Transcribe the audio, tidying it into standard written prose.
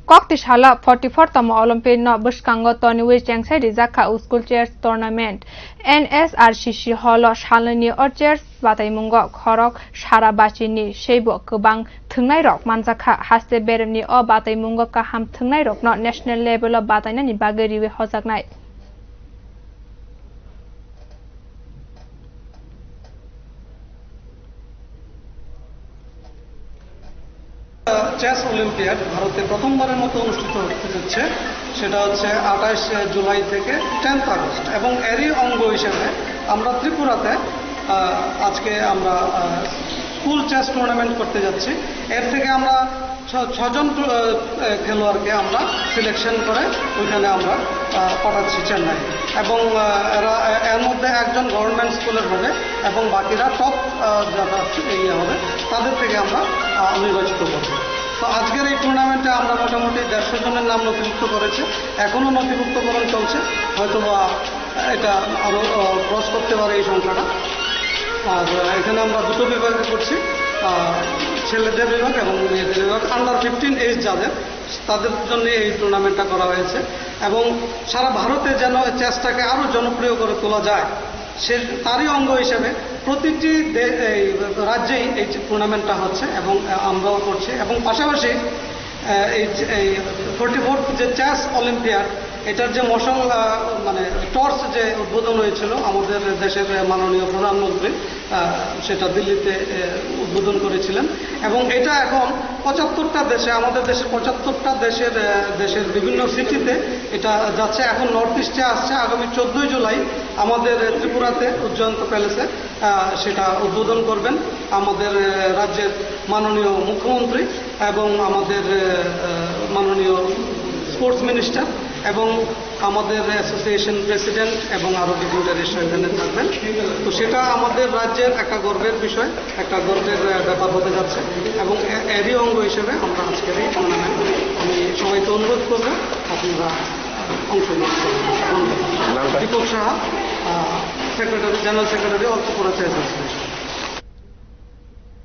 Koktishala 44tamo Olympic no Bushkango Toniwi Changsai Rizaka School Chairs Tournament NSRCC Holo Shalani or Chairs Bataimungo Korok Sharabachini Shebo Kubang Tungnai Rock Manzaka Haste Berni or Bataimungo Kaham Tungnai Rock not national level of Batainan Bagari Hosak Night. Chess olympiad ভারতে প্রথমবারের মতো অনুষ্ঠিত হতে যাচ্ছে সেটা হচ্ছে 28 জুলাই থেকে 10 August এবং এরই অঙ্গ হিসেবে আমরা ত্রিপুরাতে আজকে আমরা স্কুল চেস টুর্নামেন্ট করতে যাচ্ছি এর থেকে আমরা 6 জন খেলোয়াড়কে আমরা সিলেকশন করে ওইখানে আমরা পাঠাচ্ছি চেন্নাই এবং এর মধ্যে একজন গভর্নমেন্ট স্কুলের হবে এবং বাকিরা টপ যারা ইয়ে হবে তাদের থেকে আমরা নির্বাচিত করব তো আজকের এই টুর্নামেন্টে আমরা মোটামুটি 150 জনের নাম নথিভুক্ত করেছে এখনও নথিভুক্তকরণ চলছে হয়তো বা এটা আরও ক্রস করতে পারে এই সংখ্যাটা আর এখানে আমরা দুটো বিভাগে করছি ছেলেদের বিভাগ এবং মেয়েদের বিভাগ আন্ডার 15 এজ যাদের তাদের জন্য এই টুর্নামেন্টটা করা হয়েছে এবং সারা ভারতে যেন চেসটাকে আরও জনপ্রিয় করে তোলা যায় সে তারই অঙ্গ হিসেবে প্রতিটি রাজ্যেই এই টুর্নামেন্টটা হচ্ছে এবং আমরাও করছি এবং পাশাপাশি এই 44th যে চেস অলিম্পিয়াড এটার যে মশাল মানে টর্চ যে উদ্বোধন হয়েছিল আমাদের দেশের মাননীয় প্রধানমন্ত্রী সেটা দিল্লিতে উদ্বোধন করেছিলেন এবং এটা এখন 75টা দেশে আমাদের দেশের 75টা দেশের বিভিন্ন সিটিতে এটা যাচ্ছে এখন নর্থ ইস্টে আসছে আগামী 14 জুলাই আমাদের ত্রিপুরাতে উজ্জয়ন্ত প্যালেসে সেটা উদ্বোধন করবেন আমাদের রাজ্যের মাননীয় মুখ্যমন্ত্রী এবং আমাদের মাননীয় স্পোর্টস মিনিস্টার এবং আমাদের অ্যাসোসিয়েশন প্রেসিডেন্ট এবং আরও ডিপুটিরা এখানে থাকবেন তো সেটা আমাদের রাজ্যের একটা গর্বের বিষয় একটা গর্বের ব্যাপার হতে যাচ্ছে এবং এরই অঙ্গ হিসেবে আমরা আজকের এই টুর্নামেন্ট আমি সবাইকে অনুরোধ করব আপনারা অংশগ্রহণ করবেন Dipak Saha secretary general secretary all Tripura chess association